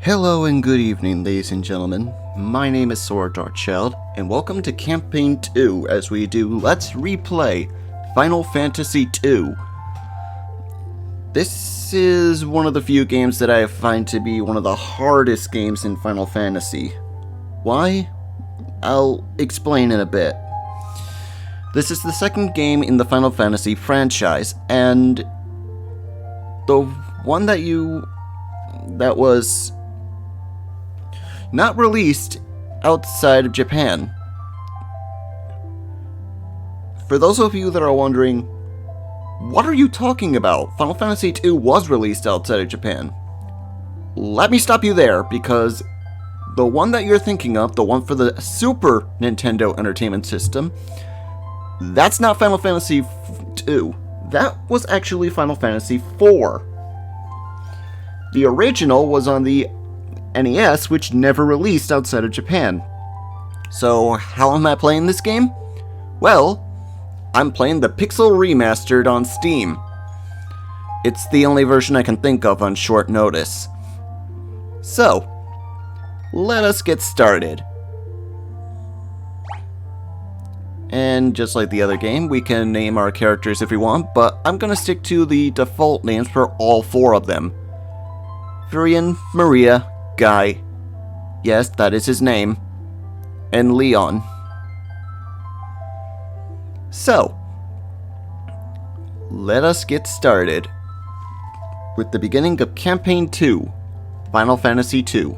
Hello and good evening, ladies and gentlemen. My name is Saur Darkchylde, and welcome to Campaign 2 as we do Let's Replay Final Fantasy II. This is one of the few games that I find to be one of the hardest games in Final Fantasy. Why? I'll explain in a bit. This is the second game in the Final Fantasy franchise, and the one that was not released outside of Japan. For those of you that are wondering, what are you talking about? Final Fantasy II was released outside of Japan. Let me stop you there, because the one that you're thinking of, the one for the Super Nintendo Entertainment System, that's not Final Fantasy II. That was actually Final Fantasy IV. The original was on the NES, which never released outside of Japan. So, how am I playing this game? Well, I'm playing the Pixel Remastered on Steam. It's the only version I can think of on short notice. So, let us get started. And just like the other game, we can name our characters if we want, but I'm gonna stick to the default names for all four of them. Firion, Maria, Guy, yes, that is his name, and Leon. So, let us get started with the beginning of Campaign 2, Final Fantasy II.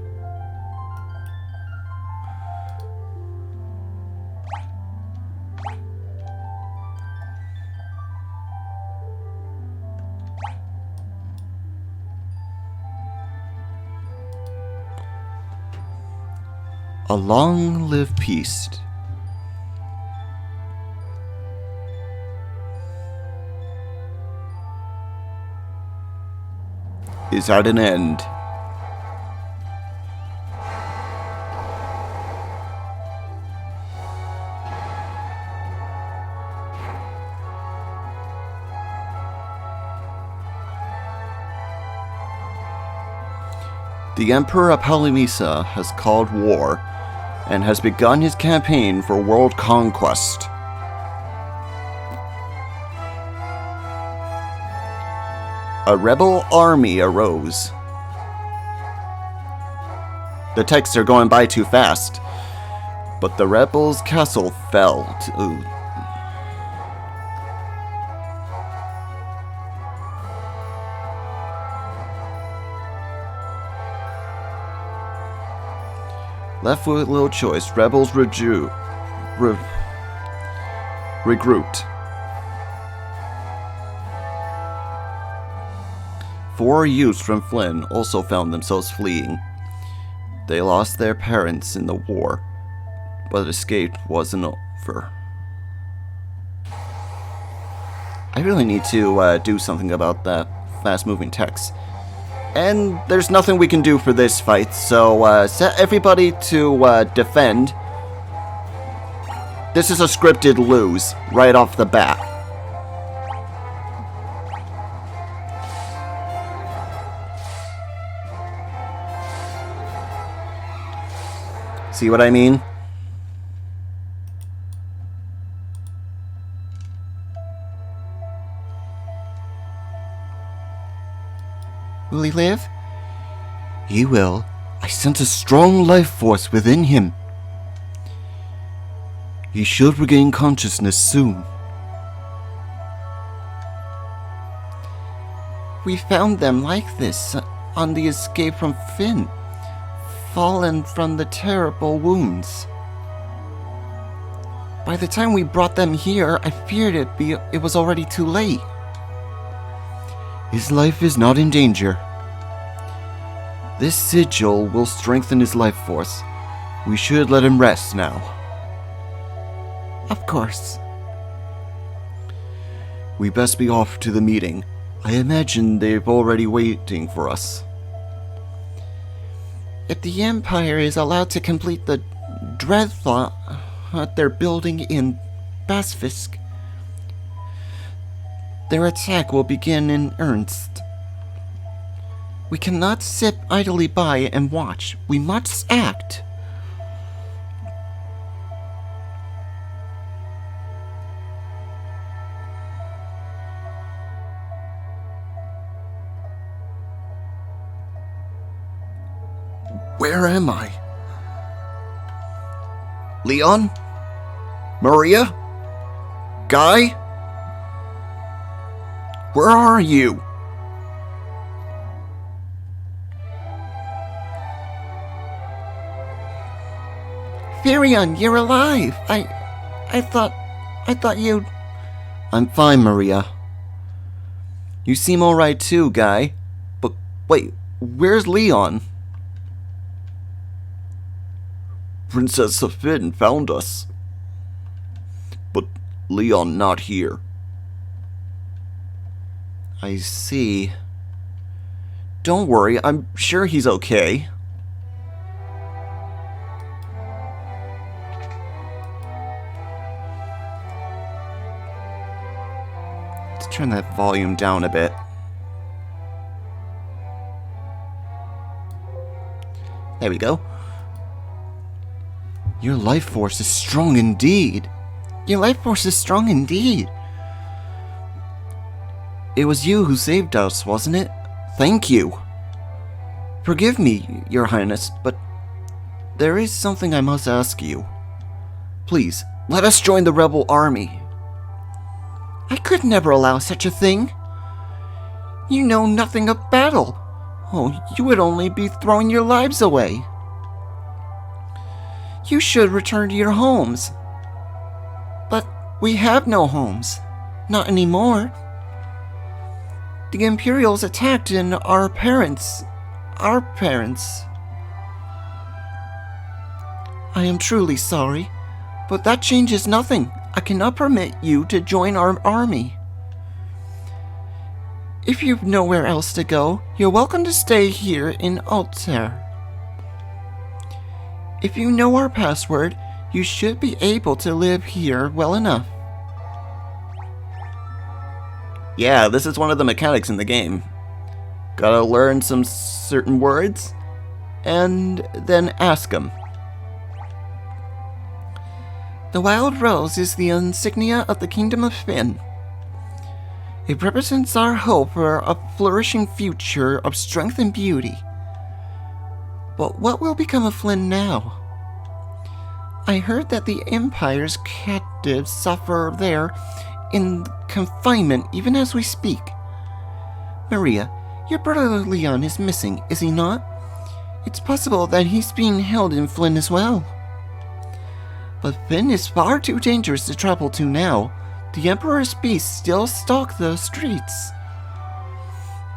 A long-lived peace is at an end. The Emperor of Palamecia has called war and has begun his campaign for world conquest. A rebel army arose. The texts are going by too fast, but the rebels' castle fell to... Left with little choice, rebels regrouped. 4 youths from Flynn also found themselves fleeing. They lost their parents in the war, but escape wasn't over. I really need to do something about that fast-moving text. And there's nothing we can do for this fight, so set everybody to defend. This is a scripted lose, right off the bat. See what I mean? Will he live? He will. I sense a strong life force within him. He should regain consciousness soon. We found them like this on the escape from Finn, fallen from the terrible wounds. By the time we brought them here, I feared it was already too late. His life is not in danger. This sigil will strengthen his life force. We should let him rest now. Of course. We best be off to the meeting. I imagine they're already waiting for us. If the Empire is allowed to complete the dreadnought they're building in Basfisk, their attack will begin in earnest. We cannot sit idly by and watch. We must act. Where am I? Leon? Maria? Guy? Where are you? Firion, you're alive. I thought you'd... I'm fine, Maria. You seem alright too, Guy. But wait, where's Leon? Princess Finn found us. But Leon not here. I see. Don't worry, I'm sure he's okay. Let's turn that volume down a bit. There we go. Your life force is strong indeed. Your life force is strong indeed. It was you who saved us, wasn't it? Thank you. Forgive me, Your Highness, but there is something I must ask you. Please, let us join the rebel army. I could never allow such a thing. You know nothing of battle. Oh, you would only be throwing your lives away. You should return to your homes. But we have no homes. Not anymore. The Imperials attacked and our parents... I am truly sorry, but that changes nothing. I cannot permit you to join our army. If you've nowhere else to go, you're welcome to stay here in Altair. If you know our password, you should be able to live here well enough. Yeah, this is one of the mechanics in the game. Gotta learn some certain words, and then ask them. The wild rose is the insignia of the Kingdom of Finn. It represents our hope for a flourishing future of strength and beauty. But what will become of Flynn now? I heard that the Empire's captives suffer there in confinement even as we speak. Maria, your brother Leon is missing, is he not? It's possible that he's being held in Flynn as well. But Flynn is far too dangerous to travel to now. The Emperor's beasts still stalk the streets.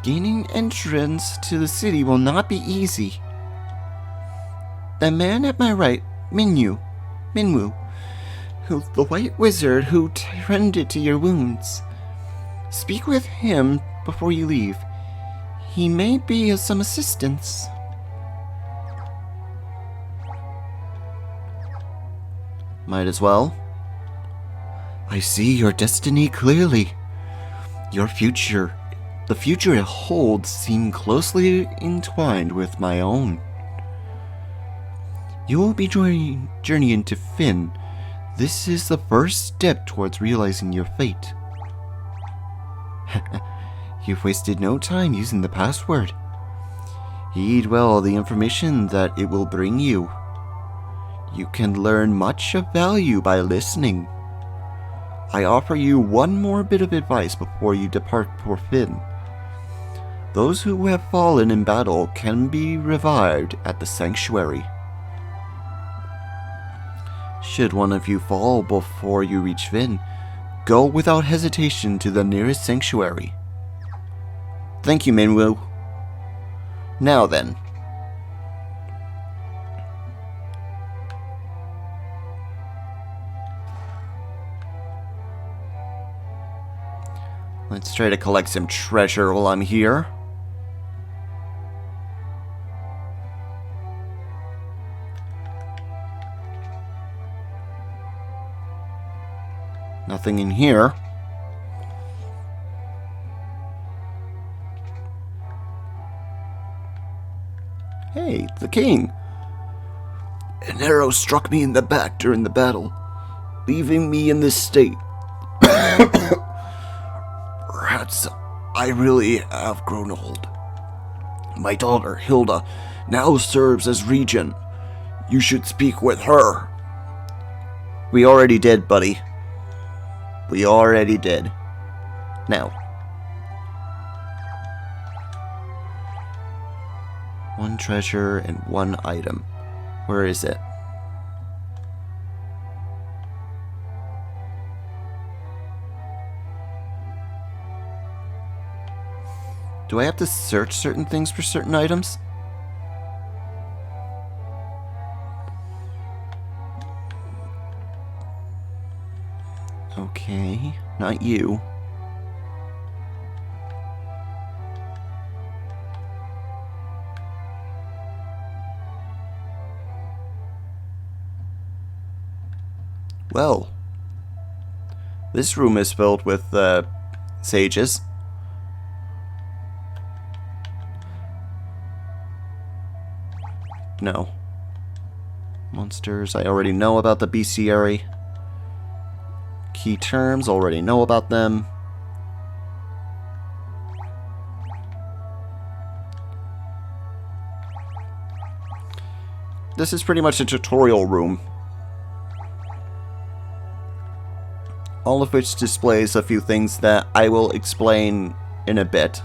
Gaining entrance to the city will not be easy. The man at my right, Minwu, the white wizard who tended to your wounds. Speak with him before you leave. He may be of some assistance. Might as well. I see your destiny clearly. Your future, the future it holds, seem closely entwined with my own. You will be journeying to Finn. This is the first step towards realizing your fate. You've wasted no time using the password. Heed well the information that it will bring you. You can learn much of value by listening. I offer you one more bit of advice before you depart for Finn. Those who have fallen in battle can be revived at the sanctuary. Should one of you fall before you reach Finn, go without hesitation to the nearest sanctuary. Thank you, Minwu. Now then. Let's try to collect some treasure while I'm here. Nothing in here. Hey, the king. An arrow struck me in the back during the battle, leaving me in this state. Perhaps I really have grown old. My daughter, Hilda, now serves as regent. You should speak with her. We already did, buddy. We already did. Now. One treasure and one item. Where is it? Do I have to search certain things for certain items? Okay, not you. Well, this room is filled with sages. No. Monsters, I already know about the bestiary. Key terms, already know about them. This is pretty much a tutorial room. All of which displays a few things that I will explain in a bit.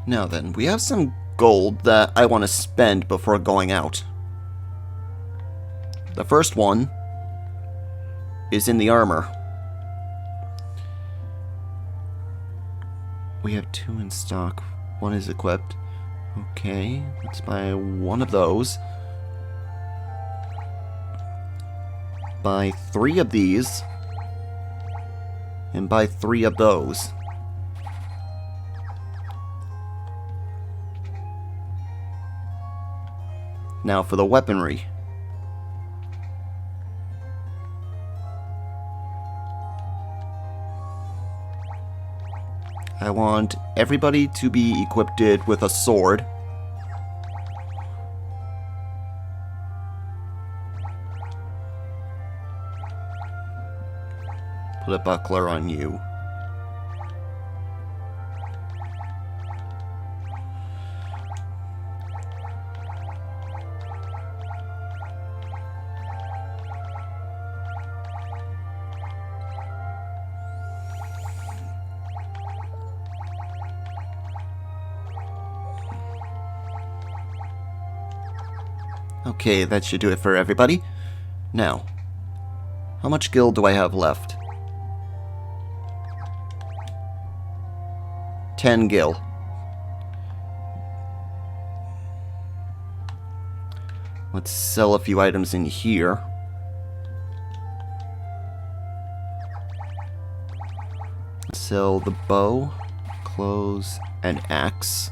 Now then, we have some gold that I want to spend before going out. The first one is in the armor. We have 2 in stock. 1 is equipped. Okay, let's buy 1 of those. Buy 3 of these. And buy 3 of those. Now for the weaponry. I want everybody to be equipped with a sword. Put a buckler on you. Okay, that should do it for everybody. Now, how much gil do I have left? 10 gil. Let's sell a few items in here. Sell the bow, clothes, and axe.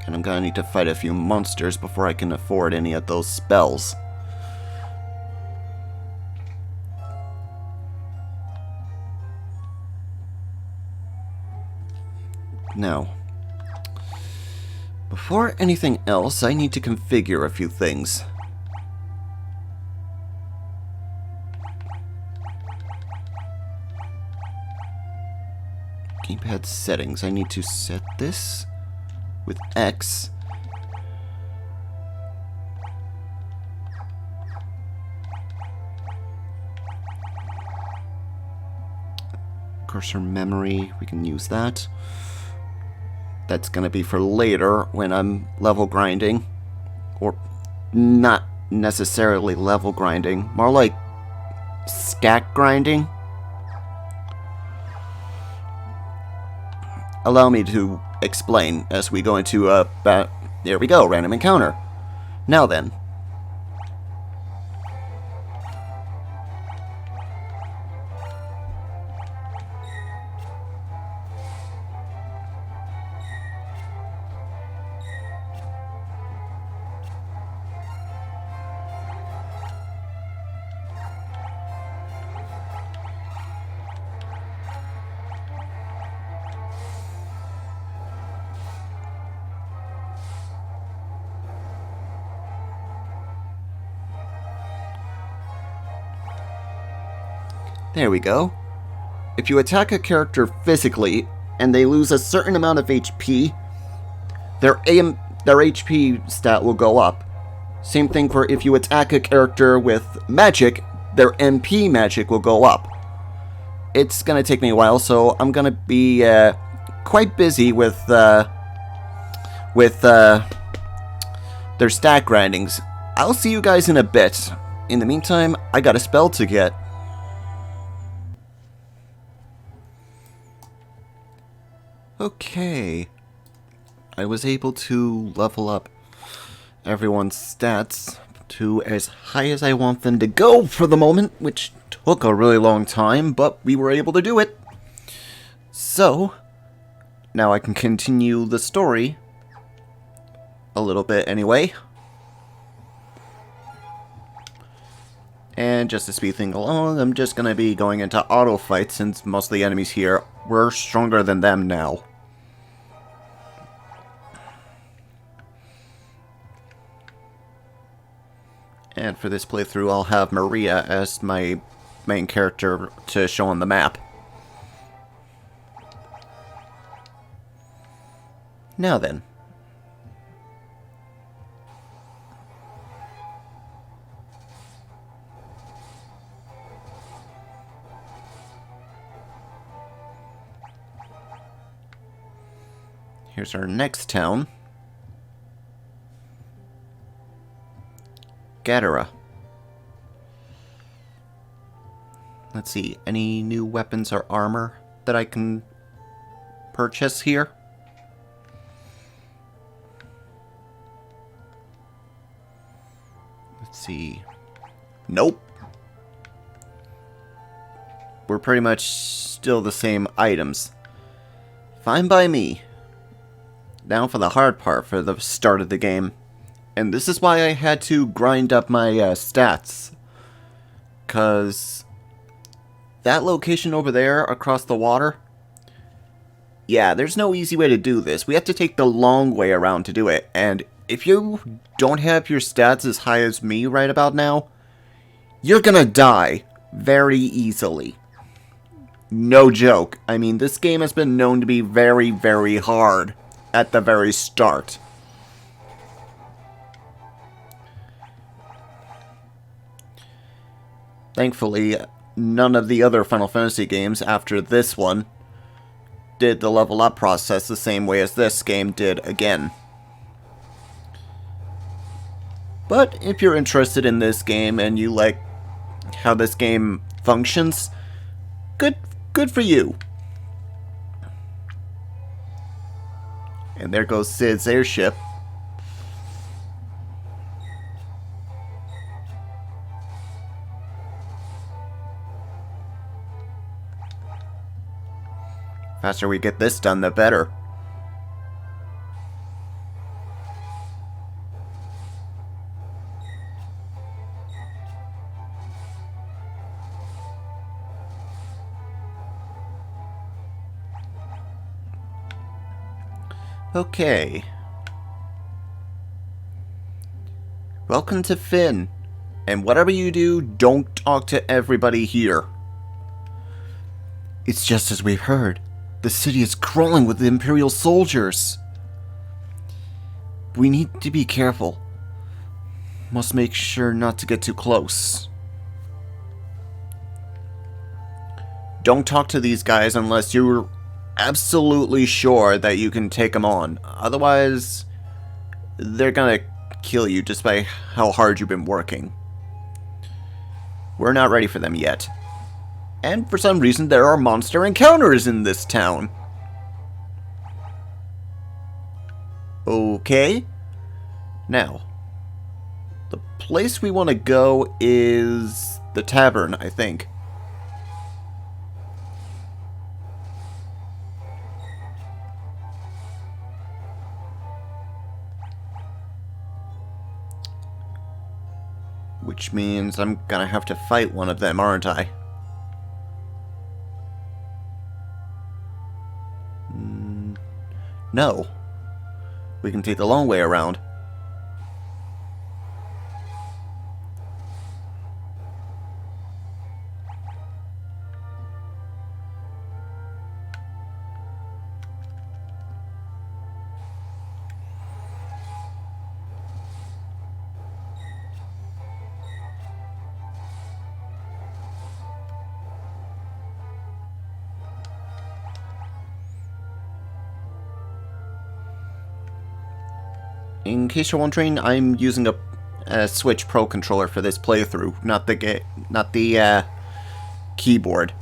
And I'm gonna need to fight a few monsters before I can afford any of those spells. Now, before anything else, I need to configure a few things. Keypad settings. I need to set this with X. Cursor memory, we can use that. That's gonna be for later when I'm level grinding. Or not necessarily level grinding, more like stack grinding. Allow me to explain as we go into there we go, random encounter. Now then. There we go. If you attack a character physically, and they lose a certain amount of HP, their HP stat will go up. Same thing for if you attack a character with magic, their MP magic will go up. It's gonna take me a while, so I'm gonna be quite busy with their stat grindings. I'll see you guys in a bit. In the meantime, I got a spell to get. Okay. I was able to level up everyone's stats to as high as I want them to go for the moment, which took a really long time, but we were able to do it. So, now I can continue the story a little bit anyway. And just to speed things along, I'm just going to be going into auto fights since most of the enemies here were stronger than them now. And for this playthrough, I'll have Maria as my main character to show on the map. Now then. Here's our next town. Gadara. Let's see, any new weapons or armor that I can purchase here? Let's see. Nope. We're pretty much still the same items. Fine by me. Now for the hard part for the start of the game. And this is why I had to grind up my stats. Because that location over there across the water, yeah, there's no easy way to do this. We have to take the long way around to do it. And if you don't have your stats as high as me right about now, you're gonna die very easily. No joke. I mean, this game has been known to be very, very hard at the very start. Thankfully, none of the other Final Fantasy games after this one did the level up process the same way as this game did again. But if you're interested in this game and you like how this game functions, good for you. And there goes Cid's airship. Faster we get this done, the better. Okay. Welcome to Fynn. And whatever you do, don't talk to everybody here. It's just as we've heard. The city is crawling with the Imperial soldiers. We need to be careful. Must make sure not to get too close. Don't talk to these guys unless you're absolutely sure that you can take them on. Otherwise, they're gonna kill you just by how hard you've been working. We're not ready for them yet. And for some reason, there are monster encounters in this town. Okay. Now, the place we want to go is the Tavern, I think. Which means I'm gonna have to fight one of them, aren't I? No. We can take the long way around. In case you're wondering, I'm using a Switch Pro controller for this playthrough, not the keyboard.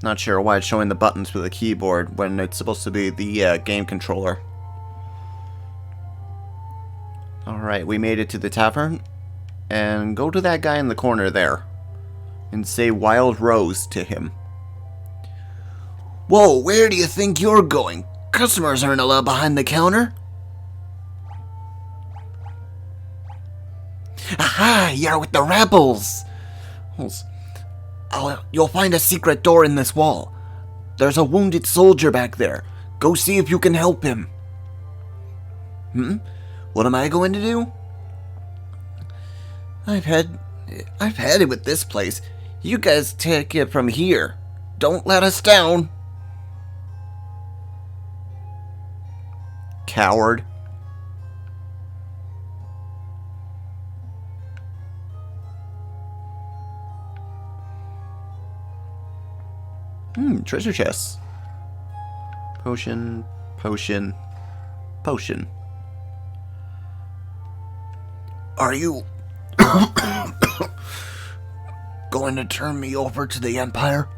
Not sure why it's showing the buttons for the keyboard when it's supposed to be the game controller. Alright, we made it to the tavern. And go to that guy in the corner there. And say Wild Rose to him. Whoa, where do you think you're going? Customers aren't allowed behind the counter. Aha, you're with the rebels. You'll find a secret door in this wall. There's a wounded soldier back there. Go see if you can help him. What am I going to do? I've had it with this place. You guys take it from here. Don't let us down. Coward. Treasure chests. Potion, potion, potion. Are you going to turn me over to the Empire?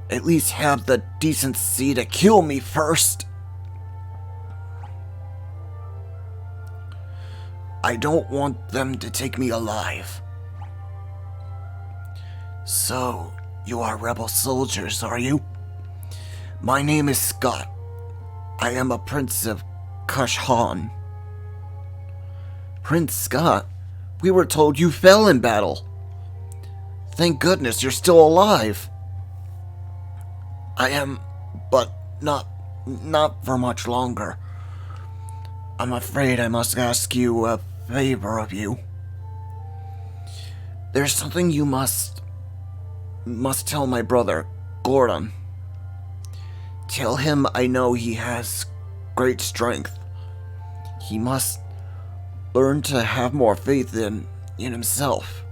At least have the decency to kill me first. I don't want them to take me alive. So, you are rebel soldiers, are you? My name is Scott. I am a prince of Kashhan. Prince Scott? We were told you fell in battle. Thank goodness you're still alive. I am, but not for much longer. I'm afraid I must ask you a favor of you. There's something you must tell my brother, Gordon. Tell him I know he has great strength. He must learn to have more faith in himself.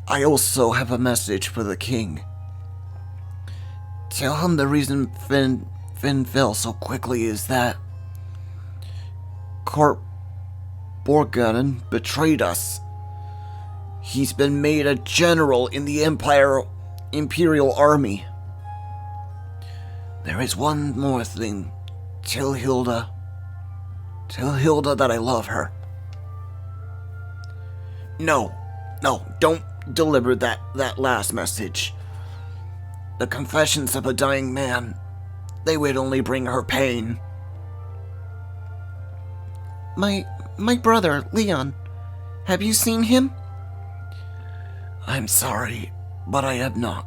I also have a message for the king. Tell him the reason Finn fell so quickly is that Court Borganen betrayed us. He's been made a general in the Imperial Army. There is one more thing. Tell Hilda that I love her. No, don't deliver that last message. The confessions of a dying man, they would only bring her pain. My brother, Leon, have you seen him? I'm sorry, but I have not.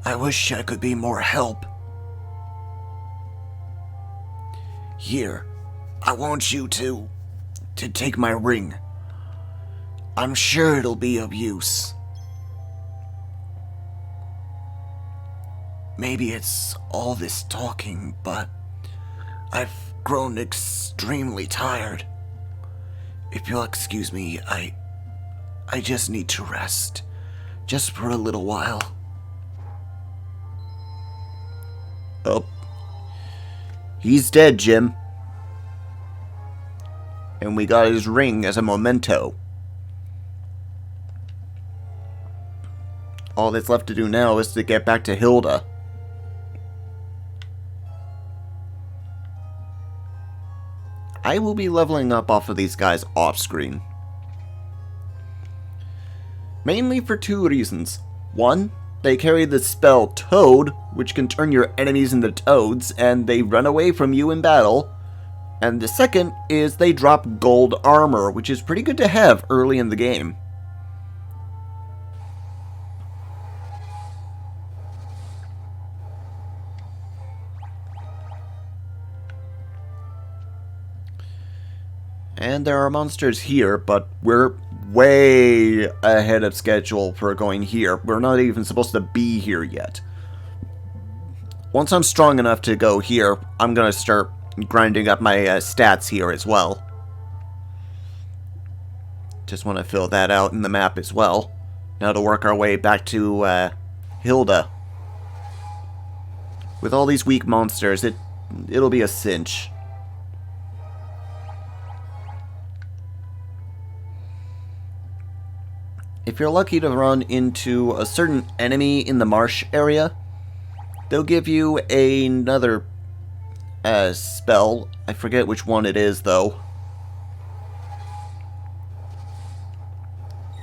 I wish I could be more help. Here, I want you to take my ring. I'm sure it'll be of use. Maybe it's all this talking, but I've grown extremely tired. If you'll excuse me, I just need to rest. Just for a little while. Oh. He's dead, Jim. And we got his ring as a memento. All that's left to do now is to get back to Hilda. I will be leveling up off of these guys off-screen. Mainly for two reasons. One, they carry the spell Toad, which can turn your enemies into toads, and they run away from you in battle. And the second is they drop gold armor, which is pretty good to have early in the game. And there are monsters here, but we're way ahead of schedule for going here. We're not even supposed to be here yet. Once I'm strong enough to go here, I'm going to start grinding up my stats here as well. Just want to fill that out in the map as well. Now to work our way back to Hilda. With all these weak monsters, it'll be a cinch. If you're lucky to run into a certain enemy in the marsh area, they'll give you another spell. I forget which one it is, though.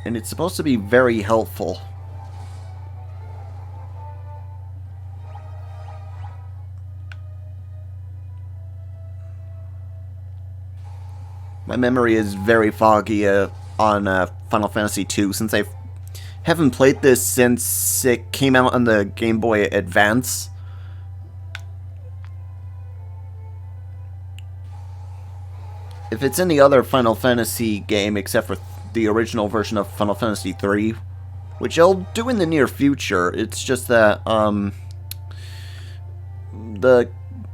And it's supposed to be very helpful. My memory is very foggy on Final Fantasy II, since I haven't played this since it came out on the Game Boy Advance. If it's any other Final Fantasy game except for the original version of Final Fantasy III, which I'll do in the near future, it's just that the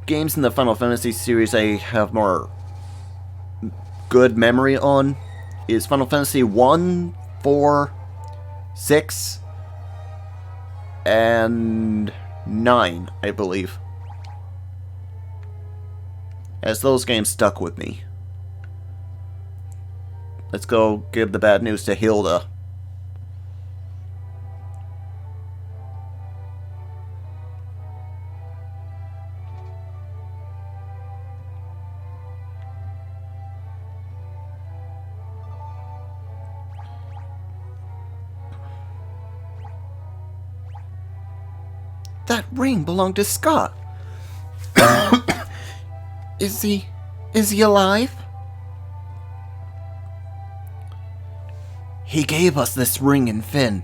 games in the Final Fantasy series I have more good memory on is Final Fantasy 1, 4, 6, and 9, I believe. As those games stuck with me. Let's go give the bad news to Hilda. That ring belonged to Scott. Is he alive? He gave us this ring in Fynn,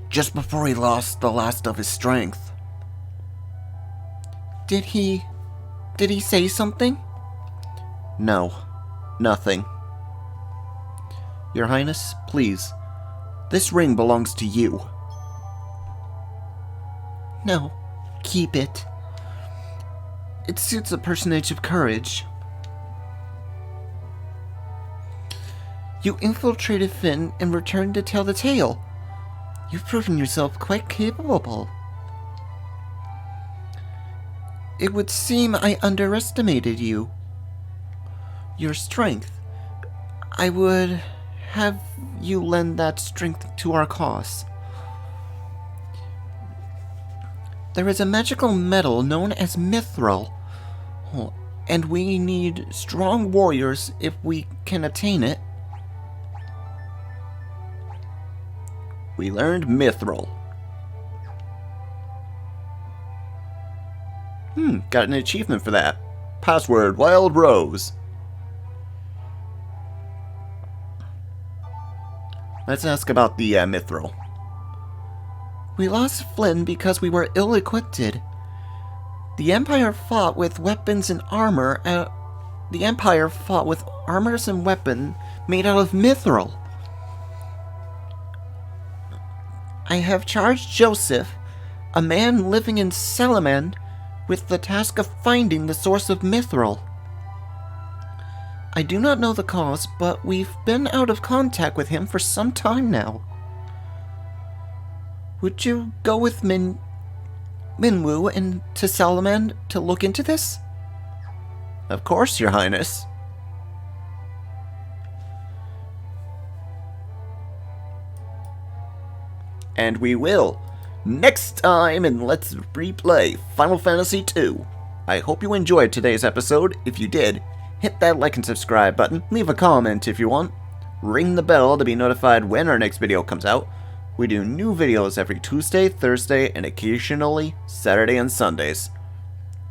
just before he lost the last of his strength. Did he say something? No, nothing. Your Highness, please. This ring belongs to you. No, keep it. It suits a personage of courage. You infiltrated Fynn and returned to tell the tale. You've proven yourself quite capable. It would seem I underestimated you. Your strength. I would have you lend that strength to our cause. There is a magical metal known as mithril, and we need strong warriors if we can attain it. We learned mithril. Got an achievement for that. Password, Wild Rose. Let's ask about the mithril. We lost Flynn because we were ill-equipped. The Empire fought with weapons and armor. The Empire fought with armors and weapons made out of mithril. I have charged Joseph, a man living in Salaman, with the task of finding the source of mithril. I do not know the cause, but we've been out of contact with him for some time now. Would you go with Minwu and to Salaman to look into this? Of course, Your Highness. And we will, next time in Let's Replay Final Fantasy II. I hope you enjoyed today's episode. If you did, hit that like and subscribe button, leave a comment if you want, ring the bell to be notified when our next video comes out. We do new videos every Tuesday, Thursday, and occasionally Saturday and Sundays.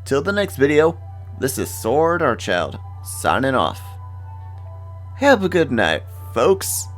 Till the next video, this is Saur Darkchylde, signing off. Have a good night, folks.